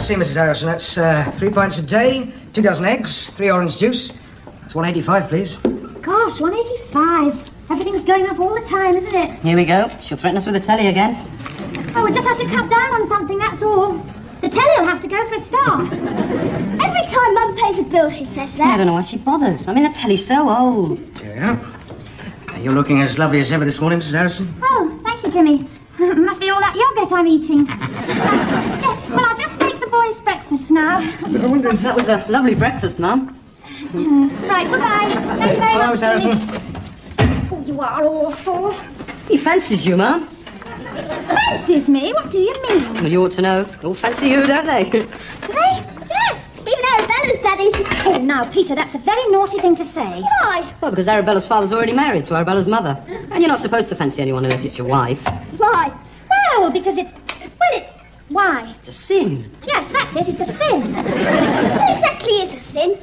see, Mrs. Harrison, that's 3 pints a day, 2 dozen eggs, 3 orange juice. That's £1.85, please. Gosh, £1.85. Everything's going up all the time, isn't it? Here we go. She'll threaten us with the telly again. Oh, we'll just have to cut down on something, that's all. The telly will have to go for a start. Every time Mum pays a bill, she says that. I don't know why she bothers. I mean, the telly's so old. Yeah. You're looking as lovely as ever this morning, Mrs. Harrison. Oh, thank you, Jimmy. Must be all that yogurt I'm eating. Yes, well, I'll just make the boys' breakfast now. I wonder if that was a lovely breakfast, Mum. Right, goodbye. Thank you very much, Harrison. Jimmy. Oh, you are awful. He fancies you, Mum. Fancies me? What do you mean? Well, you ought to know. They all fancy you, don't they? Do they? Yes, even Arabella's daddy. Oh, now, Peter, that's a very naughty thing to say. Why? Well, because Arabella's father's already married to Arabella's mother. And you're not supposed to fancy anyone unless it's your wife. Why? Well, because it's... Why? It's a sin. Yes, that's it. It's a sin. What exactly is a sin?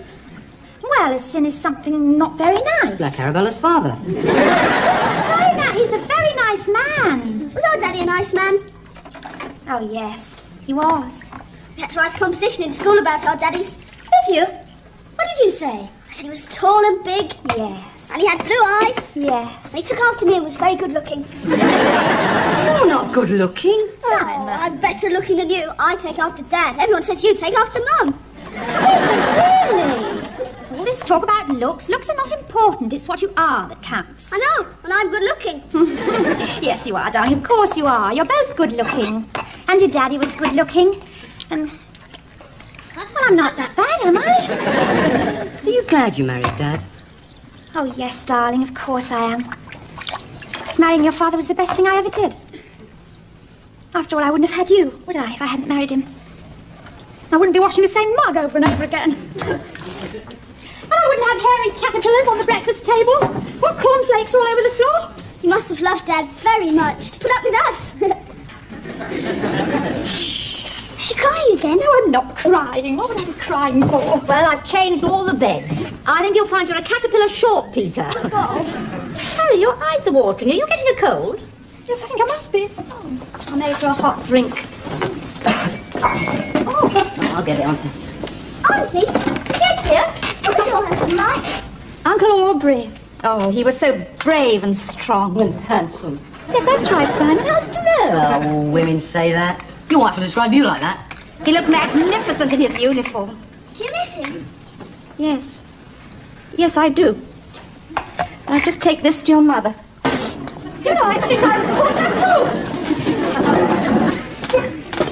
Well, a sin is something not very nice. Like Arabella's father. Don't say that. He's a very nice man. Was our daddy a nice man? Oh, yes, he was. We had to write a composition in school about our daddies. Did you? What did you say? I said he was tall and big. Yes. And he had blue eyes. Yes. And he took after me and was very good looking. You're not good looking. Oh, I'm better looking than you. I take after Dad. Everyone says you take after Mum. Peter, really? All this talk about looks. Looks are not important. It's what you are that counts. I know, and I'm good looking. Yes, you are, darling. Of course you are. You're both good looking. And your daddy was good looking. And... Well, I'm not that bad, am I? Are you glad you married Dad? Oh, yes, darling. Of course I am. Marrying your father was the best thing I ever did. After all, I wouldn't have had you, would I, if I hadn't married him? I wouldn't be washing the same mug over and over again. And I wouldn't have hairy caterpillars on the breakfast table or cornflakes all over the floor. You must have loved Dad very much to put up with us. Is she crying again? No, I'm not crying. What would I be crying for? Well, I've changed all the beds. I think you'll find you're a caterpillar short, Peter. Oh. Sally, your eyes are watering. Are you getting a cold? Yes, I think I must be. Oh, I'll make her a hot drink. Oh, I'll get it, Auntie. Auntie, get here. What was your husband like? Uncle Aubrey. Oh, he was so brave and strong. And handsome. Yes, that's right, Simon. How did you know? Oh, women say that. Your wife will describe you like that. He looked magnificent in his uniform. Do you miss him? Yes. Yes, I do. I'll just take this to your mother. Do you know, I think I've caught a cold.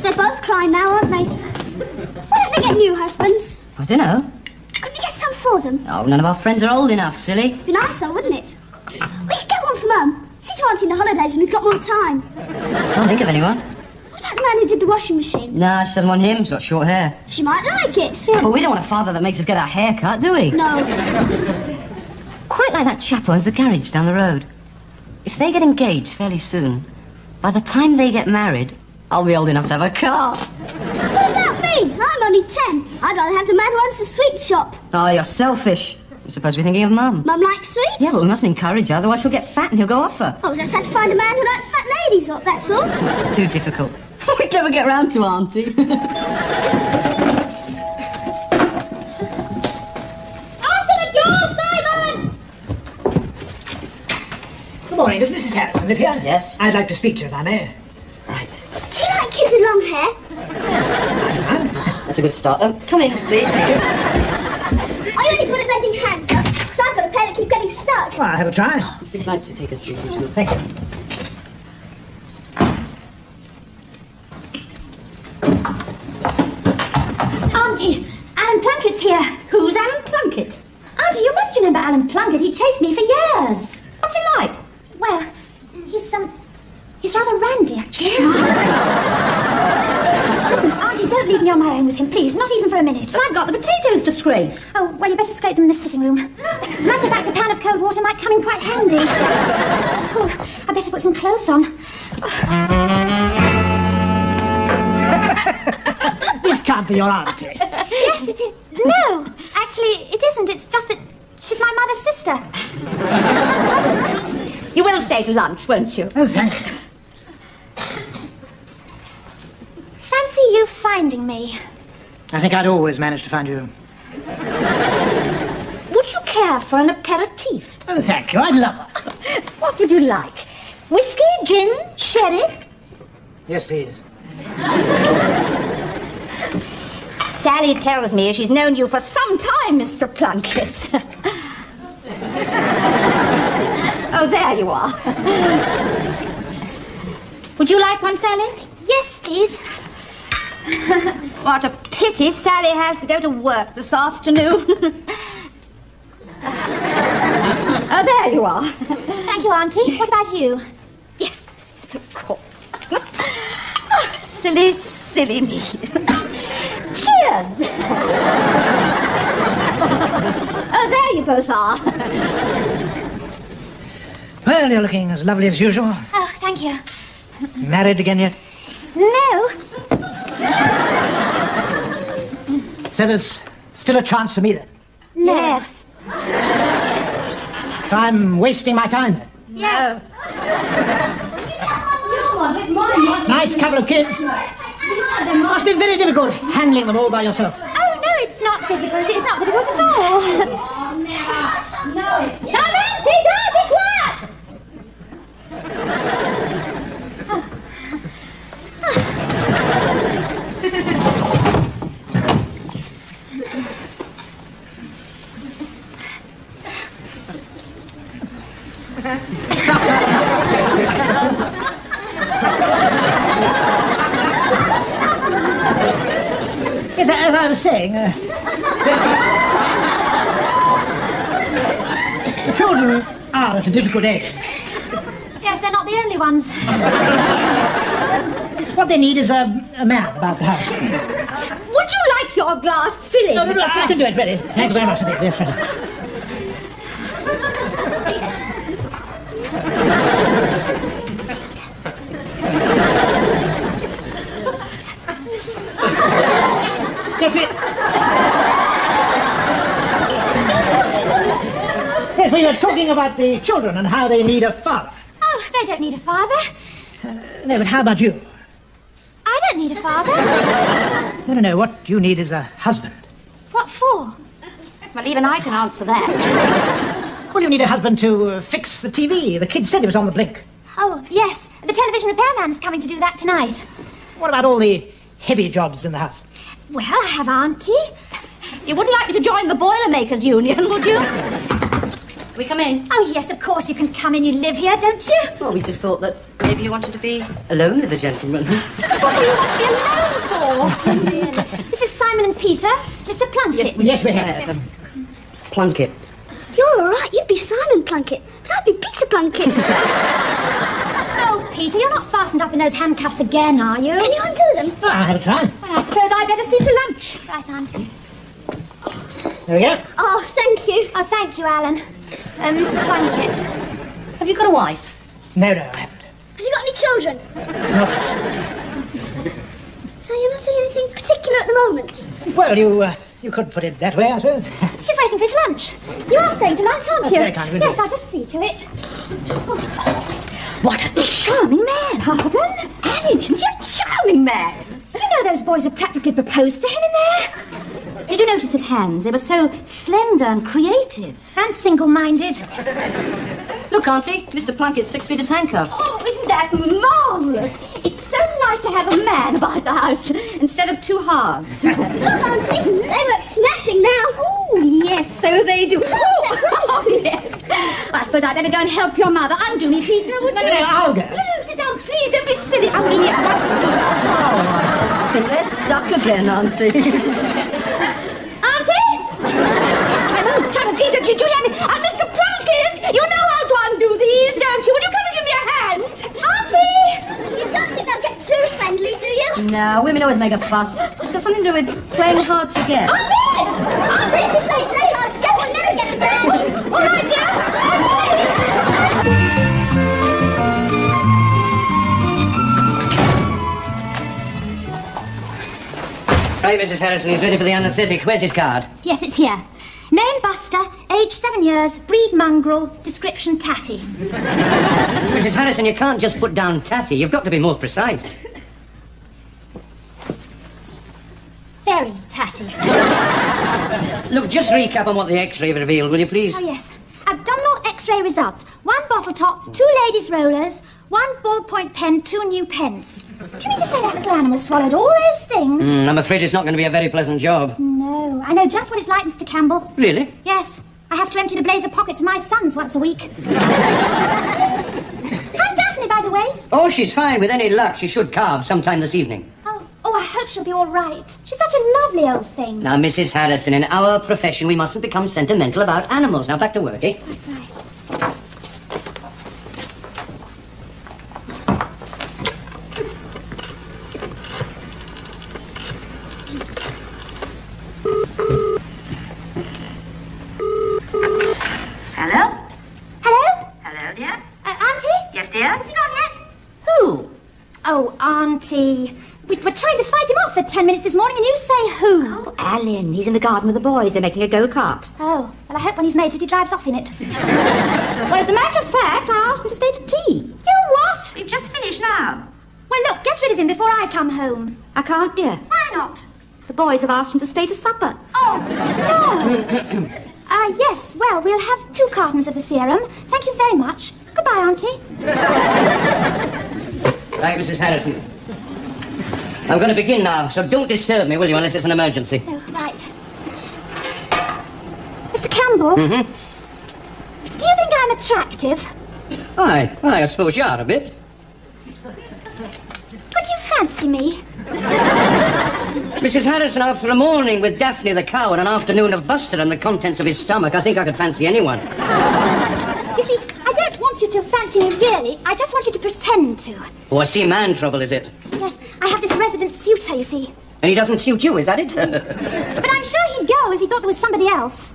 They're both crying now, aren't they? Why don't they get new husbands? I don't know. Couldn't we get some for them? Oh, none of our friends are old enough, silly. Be nicer, wouldn't it? We could get one for Mum. See to Auntie in the holidays when we've got more time. Can't think of anyone. What about the man who did the washing machine? Nah, she doesn't want him. She's got short hair. She might like it. Yeah, but we don't want a father that makes us get our hair cut, do we? No. Quite like that chap who owns the garage down the road. If they get engaged fairly soon, by the time they get married, I'll be old enough to have a car. What about me? I'm only 10. I'd rather have the man who owns the sweet shop. Oh, you're selfish. You're supposed to be thinking of Mum. Mum likes sweets? Yeah, but we mustn't encourage her, otherwise she'll get fat and he'll go off her. Oh, we just have to find a man who likes fat ladies, that's all. It's too difficult. We'd never get round to Auntie. Answer the door, Simon! Good morning. Does Mrs. Harrison live here? Yes. I'd like to speak to her, if I may. Right. Do you like kids with long hair? That's a good start, though. Come in, please. I only put a bending handcuffs, because I've got a pair that keep getting stuck. Well, I'll have a try. If you'd like to take a seat, would you? Thank you. Auntie, Alan Plunkett's here. Who's Alan Plunkett? Auntie, you must remember Alan Plunkett. He chased me for years. What's he like? Well, he's rather randy, actually. Listen, Auntie, don't leave me on my own with him, please. Not even for a minute. Well, I've got the potatoes to scrape. Oh, well, you better scrape them in the sitting room. As a matter of fact, a pan of cold water might come in quite handy. Oh, I better put some clothes on. This can't be your auntie. Yes, it is. No, actually, it isn't. It's just that she's my mother's sister. You will stay to lunch, won't you? Oh, thank you. Fancy you finding me I think I'd always manage to find you. Would you care for an aperitif? Oh, thank you. I'd love it. What would you like? Whiskey, gin, sherry? Yes, please. Sally tells me she's known you for some time, Mr. Plunkett. Oh, there you are. Would you like one, Sally? Yes, please. What a pity Sally has to go to work this afternoon. Oh, there you are. Thank you, Auntie. What about you? Yes, of course. Oh, silly, silly me. Cheers! Oh, there you both are. Well, you're looking as lovely as usual. Oh, thank you. Married again yet? No. So there's still a chance for me then? Yes. So I'm wasting my time then? Yes. Nice couple of kids. Must be very difficult handling them all by yourself. Oh, no, it's not difficult. It's not difficult at all. Simon! Peter! Be quiet! Yes, as I was saying, the children are at a difficult age. Yes, they're not the only ones. What they need is a man about the house. Would you like your glass filling? No, I can do it, Freddie. Thanks very much, dear Freddie. Yes, we were talking about the children and how they need a father. Oh, they don't need a father. No, but how about you? I don't need a father. No. What you need is a husband. What for? Well, even I can answer that. Well, you need a husband to fix the TV. The kid said he was on the blink. Oh, yes. The television repairman's coming to do that tonight. What about all the heavy jobs in the house? Well, I have Auntie. You wouldn't like me to join the Boilermakers Union, would you? We come in? Oh, yes, of course you can come in. You live here, don't you? Well, we just thought that maybe you wanted to be alone with the gentleman. What do you want to be alone for? Really? This is Simon and Peter, Mr. Plunkett. Yes, we have. Plunkett. You're all right. You'd be Simon Plunkett, but I'd be Peter Plunkett. Oh, Peter, you're not fastened up in those handcuffs again, are you? Can you undo them? Oh, I'll have a try. Well, I suppose I'd better see to lunch. Right, Auntie. There we go. Oh, thank you. Oh, thank you, Alan. Mr. Plunkett. Have you got a wife? No, I haven't. Have you got any children? Not. So you're not doing anything particular at the moment? Well, you could put it that way, I suppose. He's waiting for his lunch. You are staying to lunch, aren't That's you? very kind of you. Yes, I'll just see to it. What a charming man. Pardon? Annie, isn't he a charming man? Do you know those boys have practically proposed to him in there? Did you notice his hands? They were so slender and creative. And single-minded. Look, Auntie, Mr. Plunkett's fixed Peter's handcuffs. Oh, isn't that marvellous? It's so nice to have a man about the house instead of two halves. Look, Auntie, they work smashing now. Oh, yes, so they do. Oh, yes. I suppose I'd better go and help your mother. Undo me, Peter, would you? No, I'll go. No, sit down, please. Don't be silly. Undo me at once, Peter. Oh, I think they're stuck again, Auntie. Simon, Peter, did you hear me? Mr. Plunkett, you know how to undo these, don't you? Would you come and give me a hand? Auntie! You don't think they'll get too friendly, do you? No, women always make a fuss. It's got something to do with playing hard to get. Auntie! Auntie, she plays so hard to get, we'll never get it down. All right, Right, Mrs. Harrison, he's ready for the anaesthetic. Where's his card? Yes, it's here. Name Buster, age 7 years, breed mongrel, description tatty. Mrs. Harrison, you can't just put down tatty. You've got to be more precise. Very tatty. tatty. Look, just recap on what the X-ray revealed, will you please? Oh, yes. Abdominal X-ray result. 1 bottle top, 2 ladies' rollers, 1 ballpoint pen, 2 new pens. Do you mean to say that little animal swallowed all those things? I'm afraid it's not going to be a very pleasant job. No, I know just what it's like, Mr. Campbell. Really? Yes, I have to empty the blazer pockets of my sons once a week. How's Daphne, by the way? Oh, she's fine. With any luck, she should carve sometime this evening. Oh, I hope she'll be all right. She's such a lovely old thing. Now, Mrs. Harrison, in our profession, we mustn't become sentimental about animals. Now, back to work, eh? Right. Hello? Hello? Hello, dear? Auntie? Yes, dear? Has he gone yet? Who? Oh, Auntie. We were trying to fight him off for 10 minutes this morning, and you say who? Oh, Alan. He's in the garden with the boys. They're making a go-kart. Oh, well, I hope when he's mated he drives off in it. Well, as a matter of fact, I asked him to stay to tea. You what? We've just finished now. Well, look, get rid of him before I come home. I can't, dear. Why not? The boys have asked him to stay to supper. Oh, no. Yes, well, we'll have 2 cartons of the serum. Thank you very much. Goodbye, Auntie. Right, Mrs. Harrison. I'm going to begin now, so don't disturb me, will you, unless it's an emergency. Oh, right. Mr. Campbell? Mm-hmm. Do you think I'm attractive? Aye, I suppose you are a bit. Would you fancy me? Mrs. Harrison, after a morning with Daphne the cow and an afternoon of Buster and the contents of his stomach, I think I could fancy anyone. You see, I don't want you to fancy me really. I just want you to pretend to. Oh, I see man trouble, is it? Yes, I have this resident suitor, you see. And he doesn't suit you, is that it? But I'm sure he'd go if he thought there was somebody else.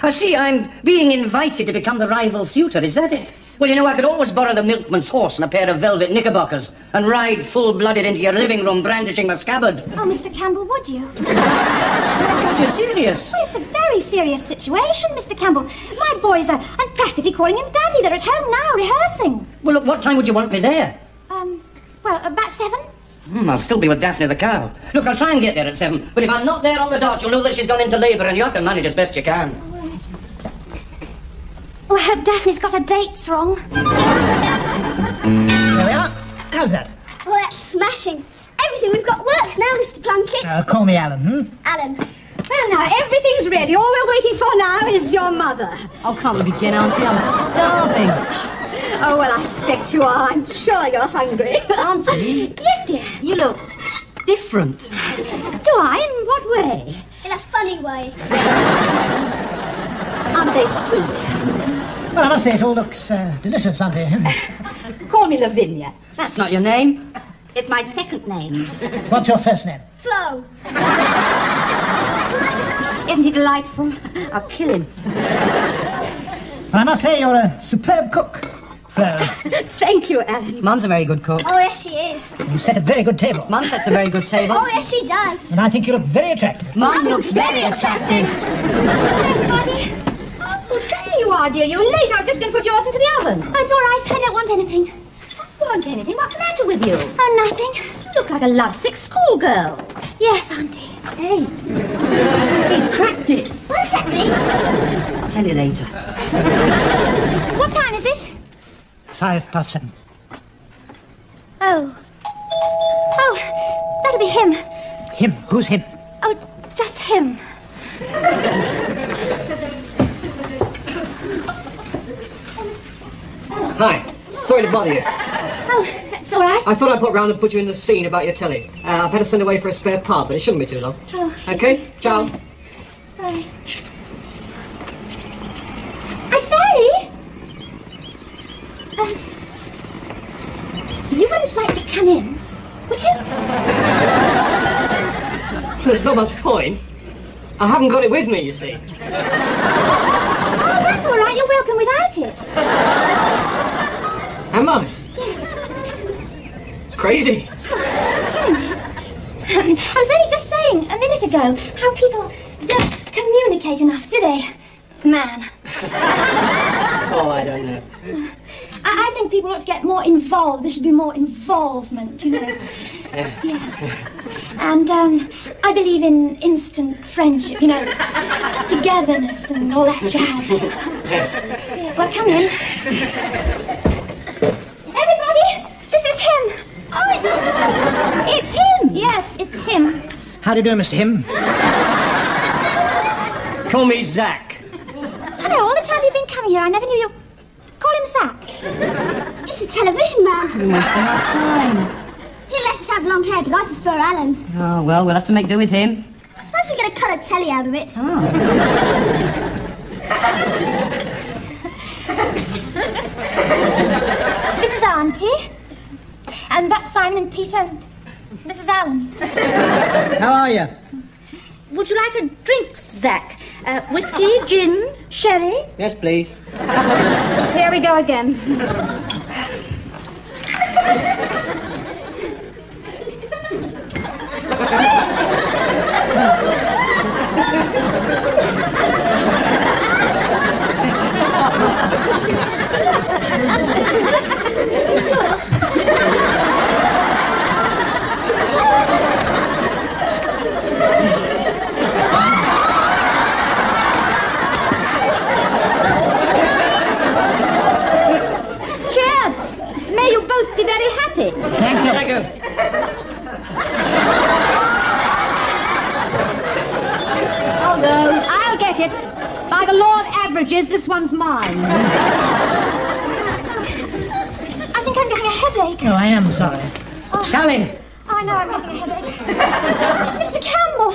I see, I'm being invited to become the rival suitor, is that it? Well, you know, I could always borrow the milkman's horse and a pair of velvet knickerbockers and ride full-blooded into your living room brandishing my scabbard. Oh, Mr. Campbell, would you? God, you're serious? Well, it's a very serious situation, Mr. Campbell. My boys are... I'm practically calling him Daddy. They're at home now, rehearsing. Well, look, what time would you want me there? Well, about 7. I'll still be with Daphne the cow. Look, I'll try and get there at 7, but if I'm not there on the dot, you'll know that she's gone into labour and you have to manage as best you can. All right. Oh, I hope Daphne's got her dates wrong. There we are. How's that? Oh, that's smashing. Everything we've got works now, Mr. Plunkett. Call me Alan, Alan. Well, now, everything's ready. All we're waiting for now is your mother. Oh, can't we begin, Auntie? I'm starving. Oh, well, I expect you are. I'm sure you're hungry. Auntie? Yes, dear. You look different. Do I? In what way? In a funny way. Aren't they sweet? Well, I must say it all looks delicious, Auntie. Call me Lavinia. That's not your name. It's my second name. What's your first name? Flo. Isn't he delightful? I'll kill him. Well, I must say you're a superb cook, Flo. Thank you, Alan. Mum's a very good cook. Oh, yes, she is. You set a very good table. Mum sets a very good table. Oh, yes, she does. And I think you look very attractive. Mum looks very attractive. Everybody. Oh, there you are, dear. You're late. I was just going to put yours into the oven. Oh, it's all right. I don't want anything. Want anything? What's the matter with you? Oh, nothing. You look like a lovesick schoolgirl. Yes, Auntie. Hey, he's cracked it. What does that mean? I'll tell you later. What time is it? 7:05. Oh. Oh, that'll be him. Him? Who's him? Oh, just him. Hi. Sorry to bother you. Oh, that's all right. I thought I'd pop round and put you in the scene about your telly. I've had to send away for a spare part, but it shouldn't be too long. Oh, Okay? Ciao. I say! You wouldn't like to come in, would you? There's not much point. I haven't got it with me, you see. Oh, that's all right. You're welcome without it. Am I? Yes. It's crazy. I was only just saying a minute ago how people don't communicate enough, do they? Man. Oh, I don't know. I think people ought to get more involved. There should be more involvement, you know. And, I believe in instant friendship, you know, togetherness and all that jazz. Well, come in. Everybody, this is him. Oh, it's him. Yes, it's him. How do you do, Mr. Him? Call me Zach. Do you know, all the time you've been coming here, I never knew you... Call him Zach. It's a television man. Wasting our time. He lets us have long hair, but I prefer Alan. Oh, well, we'll have to make do with him. I suppose we get a colour telly out of it. Oh. This is Auntie. And that's Simon and Peter. This is Alan. How are you? Would you like a drink, Zach? Whiskey, gin, sherry? Yes, please. Here we go again. Is this yours? Cheers! May you both be very happy. Thank you. Thank you. Although, I'll get it. By the law of averages, this one's mine. I think I'm getting a headache. Oh, I am sorry. Sally! Oh, I know I'm getting a headache. Mr. Campbell!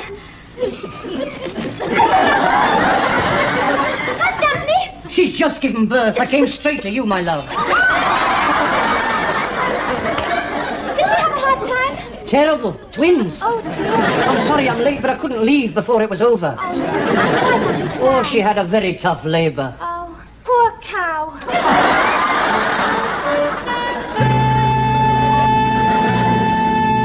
How's Daphne? She's just given birth. I came straight to you, my love. Did she have a hard time? Terrible. Twins. Oh, dear. I'm sorry I'm late, but I couldn't leave before it was over. I quite understand. Oh, she had a very tough labour. Oh, poor cow.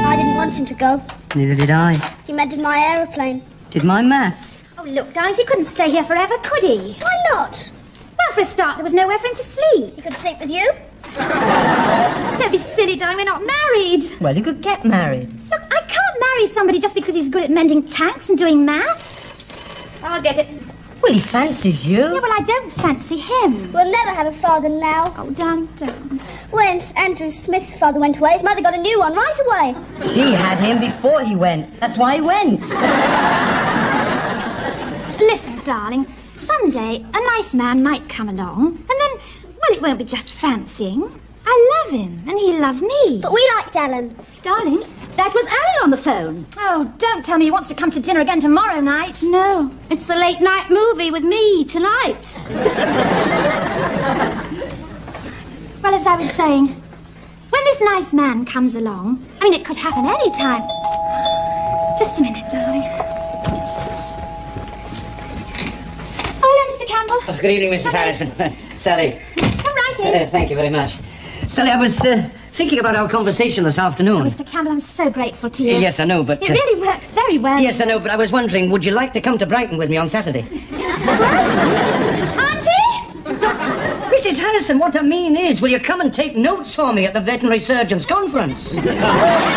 I didn't want him to go. Neither did I. He mended my aeroplane. Did my maths. Oh, look, darlings, he couldn't stay here forever, could he? Why not? Well, for a start, there was nowhere for him to sleep. He could sleep with you. Don't be silly, darling, we're not married. Well, you could get married. Look, I can't marry somebody just because he's good at mending tanks and doing maths. I'll get it. Well, he fancies you. Yeah, well, I don't fancy him. We'll never have a father now. Oh, darling, don't. When Andrew Smith's father went away, his mother got a new one right away. She had him before he went. That's why he went. Listen, darling, someday a nice man might come along, and then, well, it won't be just fancying. I love him, and he loved me. But we liked Alan. Darling, that was Alan on the phone. Oh, don't tell me he wants to come to dinner again tomorrow night. No, it's the late night movie with me tonight. Well, as I was saying, when this nice man comes along, I mean, it could happen any time. Just a minute, darling. Oh, hello, Mr. Campbell. Oh, good evening, Mrs. Harrison. Sally. Come right in. Thank you very much. Sally, I was thinking about our conversation this afternoon. Mr. Campbell, I'm so grateful to you. Yes, I know, but... It really worked very well. Yes, I know, but I was wondering, would you like to come to Brighton with me on Saturday? Auntie? Mrs. Harrison, what I mean is, will you come and take notes for me at the veterinary surgeon's conference? Yes.